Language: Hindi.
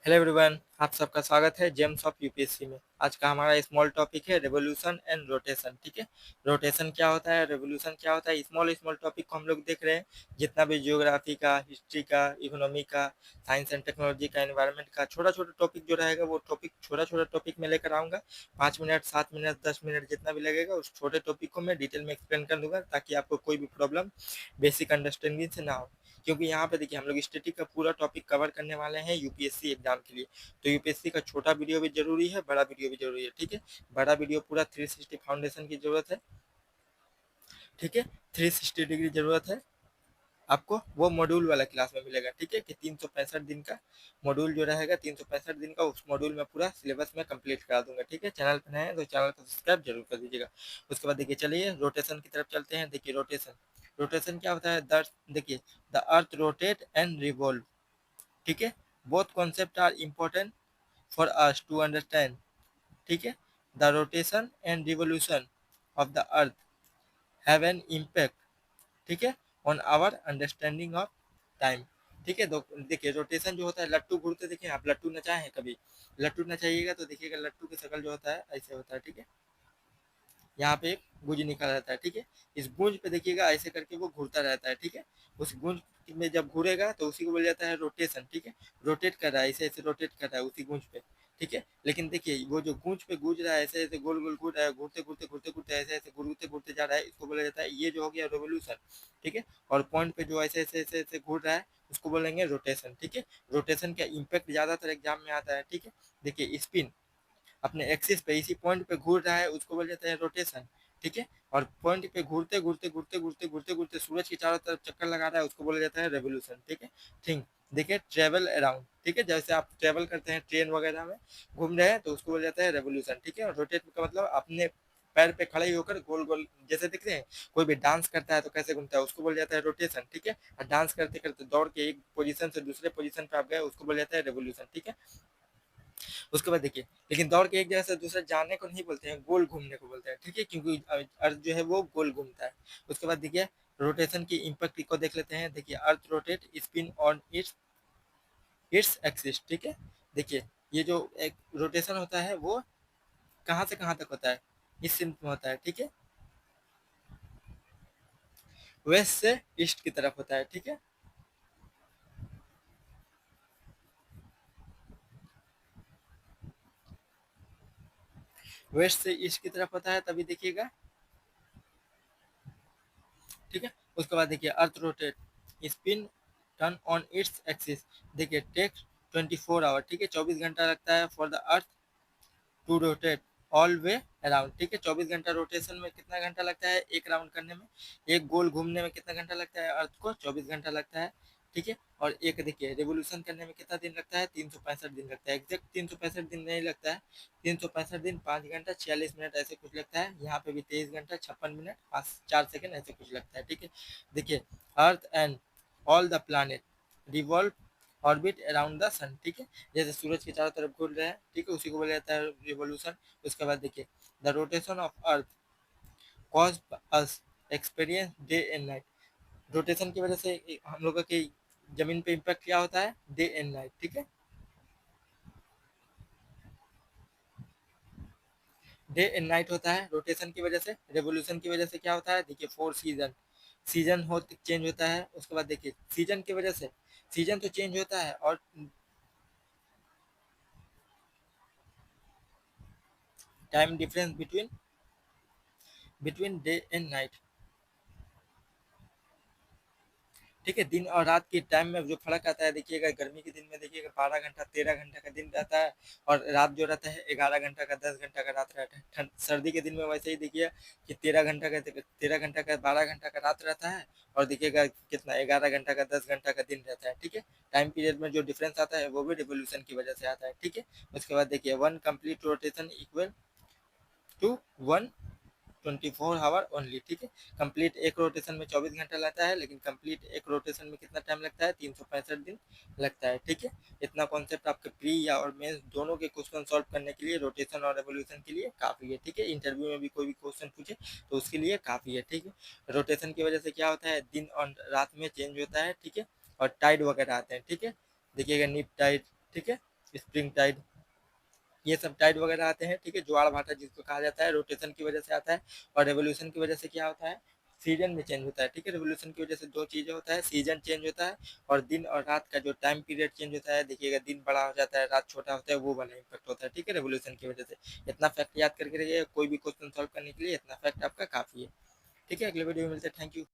हेलो एवरीवन, आप सबका स्वागत है जेम्स ऑफ यूपीएससी में। आज का हमारा स्मॉल टॉपिक है रेवोल्यूशन एंड रोटेशन। ठीक है, रोटेशन क्या होता है, रेवोल्यूशन क्या होता है, स्मॉल स्मॉल टॉपिक को हम लोग देख रहे हैं। जितना भी जियोग्राफी का, हिस्ट्री का, इकोनॉमी का, साइंस एंड टेक्नोलॉजी का, एनवायरनमेंट का छोटा छोटा टॉपिक जो रहेगा वो टॉपिक छोटा छोटा टॉपिक में लेकर आऊँगा। 5 मिनट, 7 मिनट, 10 मिनट जितना भी लगेगा उस छोटे टॉपिक को मैं डिटेल में एक्सप्लेन कर दूंगा, ताकि आपको कोई भी प्रॉब्लम बेसिक अंडरस्टैंडिंग से ना हो। क्योंकि यहाँ पे देखिए हम लोग स्टैटिक का पूरा टॉपिक कवर करने वाले हैं यूपीएससी एग्जाम के लिए। तो यूपीएससी का छोटा वीडियो भी जरूरी है, बड़ा वीडियो भी जरूरी है। ठीक है, बड़ा वीडियो पूरा 360 फाउंडेशन की जरूरत है। ठीक है, 360 डिग्री जरूरत है आपको, वो मॉड्यूल वाला क्लास में मिलेगा। ठीक है, कि 365 दिन का मॉड्यूल जो रहेगा, 365 दिन का, उस मॉड्यूल में पूरा सिलेबस में कंप्लीट करा दूंगा। ठीक है, चैनल पर नए हैं तो चैनल को सब्सक्राइब जरूर कर दीजिएगा। उसके बाद देखिए, चलिए रोटेशन की तरफ चलते हैं। देखिए रोटेशन, रोटेशन क्या होता है, देखिए the earth rotate and revolve. ठीक है, both concept are important for us to understand. ठीक है, the rotation and revolution of the earth have an impact, ठीक है, on our understanding of time. ठीक है, देखिए रोटेशन जो होता है, लट्टू घूरते देखिए आप, लट्टू नचाए हैं कभी? लट्टू नचाइएगा तो देखिएगा लट्टू की शक्ल जो होता है ऐसे होता है। ठीक है, यहाँ पे एक गूंज निकल रहता है। ठीक है, इस गूंज पे देखिएगा ऐसे करके वो घूरता रहता है। ठीक है, उस गूंज में जब घूरेगा तो उसी को बोला जाता है रोटेशन। ठीक है, रोटेट कर रहा है, ऐसे ऐसे रोटेट कर रहा है उसी गूंज पे। ठीक है, लेकिन देखिए वो जो गूंज पे गूंज रहा है, ऐसे ऐसे गोल गोल घूर रहा है, घूरते घूरते घूरते घूरते ऐसे ऐसे घूरते घूरते जा रहा है, इसको बोला जाता है, ये जो हो गया रेवोल्यूशन। ठीक है, और पॉइंट पे जो ऐसे ऐसे ऐसे ऐसे घूर रहा है उसको बोलेंगे रोटेशन। ठीक है, रोटेशन का इम्पैक्ट ज्यादातर एग्जाम में आता है। ठीक है, देखिए स्पिन अपने एक्सिस पे इसी पॉइंट पे घूर रहा है, उसको बोल जाता है रोटेशन। ठीक है, और पॉइंट पे घूरते घूरते घूरते घूरते घूरते घूरते सूरज की चारों तरफ चक्कर लगा रहा है, उसको बोला जाता है रेवोल्यूशन। ठीक है, थिंक, देखिए ट्रेवल अराउंड। ठीक है, जैसे आप ट्रेवल करते हैं ट्रेन वगैरह में, घूम रहे हैं, तो उसको बोला जाता है रेवोल्यूशन। ठीक है, और रोटेट का मतलब अपने पैर पे खड़े ही होकर गोल गोल, जैसे दिख रहे हैं कोई भी डांस करता है तो कैसे घूमता है, उसको बोला जाता है रोटेशन। ठीक है, और डांस करते करते दौड़ के एक पोजीशन से दूसरे पोजीशन पे आप गए, उसको बोला जाता है रेवोल्यूशन। ठीक है, उसके बाद देखिए, लेकिन दौड़ के एक जगह से दूसरे जाने को नहीं बोलते हैं, गोल घूमने को बोलते हैं। ठीक है, क्योंकि अर्थ जो है वो गोल घूमता है। उसके बाद देखिए रोटेशन की इम्पैक्ट को देख लेते हैं। देखिए earth rotate spin on it's its axis. ठीक है, देखिए ये जो एक रोटेशन होता है वो कहाँ से कहाँ तक होता है, इस सिंथ में होता है। ठीक है, वेस्ट से ईस्ट की तरफ होता है। ठीक है, वेस्ट से ईस्ट की तरफ होता है, तभी देखिएगा। ठीक है, उसके बाद देखिए earth rotate spin turn on its axis. देखिए टेक 24 आवर। ठीक है, 24 घंटा लगता है for the earth to rotate all way around. ठीक है, 24 घंटा रोटेशन में कितना घंटा लगता है, एक राउंड करने में, एक गोल घूमने में कितना घंटा लगता है अर्थ को, 24 घंटा लगता है। ठीक है, और एक देखिए रिवोल्यूशन करने में कितना दिन लगता है, 365 दिन लगता है। एग्जैक्ट 365 दिन नहीं लगता है, 365 दिन 5 घंटा 46 मिनट ऐसे कुछ लगता है। यहाँ पे भी 23 घंटा 56 मिनट 4 सेकेंड ऐसे कुछ लगता है। ठीक है, देखिए earth and all the planet revolve orbit around the sun. ठीक है, जैसे सूरज के चारों तरफ घूम रहे हैं। ठीक है, उसी को बोला जाता है रिवोल्यूशन। उसके बाद देखिए the rotation of earth cause us experience day and night. Rotation की वजह से हम लोगों की जमीन पे इम्पैक्ट क्या होता है, डे एंड नाइट। ठीक है, डे एंड नाइट होता है रोटेशन की वजह से। रेवोल्यूशन की वजह से क्या होता है, देखिए 4 सीजन, सीजन हो चेंज होता है। उसके बाद देखिए सीजन की वजह से, सीजन तो चेंज होता है, और time difference between between day and night. ठीक है, दिन और रात के टाइम में जो फर्क आता है, देखिएगा गर्मी के दिन में देखिएगा 12 घंटा 13 घंटा का दिन रहता है, और रात जो रहता है 11 घंटा का 10 घंटा का रात रहता है। ठंड सर्दी के दिन में वैसे ही देखिए कि 13 घंटा का 13 घंटा का 12 घंटा का रात रहता है, और देखिएगा कितना 11 घंटा का 10 घंटा का दिन रहता है। ठीक है, टाइम पीरियड में जो डिफरेंस आता है वो भी रिवोल्यूशन की वजह से आता है। ठीक है, उसके बाद देखिए one complete rotation equal to one 24 hour only. ठीक है, कंप्लीट एक रोटेशन में 24 घंटा लगता है, लेकिन कंप्लीट एक रोटेशन में कितना टाइम लगता है, 365 दिन लगता है। ठीक है, इतना कॉन्सेप्ट आपके प्री या और मेंस दोनों के क्वेश्चन सॉल्व करने के लिए, रोटेशन और रेवोल्यूशन के लिए काफ़ी है। ठीक है, इंटरव्यू में भी कोई भी क्वेश्चन पूछे तो उसके लिए काफ़ी है। ठीक है, रोटेशन की वजह से क्या होता है, दिन और रात में चेंज होता है। ठीक है, और टाइड वगैरह आते हैं। ठीक है, देखिएगा निप टाइड। ठीक है, स्प्रिंग टाइड, ये सब टाइड वगैरह आते हैं, ठीक है। ज्वार भाटा जिसको कहा जाता है, रोटेशन की वजह से आता है। और रेवोल्यूशन की वजह से क्या होता है, सीजन में चेंज होता है, ठीक है। रेवोल्यूशन की वजह से दो चीज़ें होता है, सीजन चेंज होता है और दिन और रात का जो टाइम पीरियड चेंज होता है। देखिएगा दिन बड़ा हो जाता है, रात छोटा होता है, वो वाला इम्पैक्ट होता है, ठीक है, रेवोल्यूशन की वजह से। इतना फैक्ट याद करके रहिए, कोई भी क्वेश्चन सॉल्व करने के लिए इतना फैक्ट आपका काफ़ी है, ठीक है। अगले वीडियो में मिलते हैं, थैंक यू।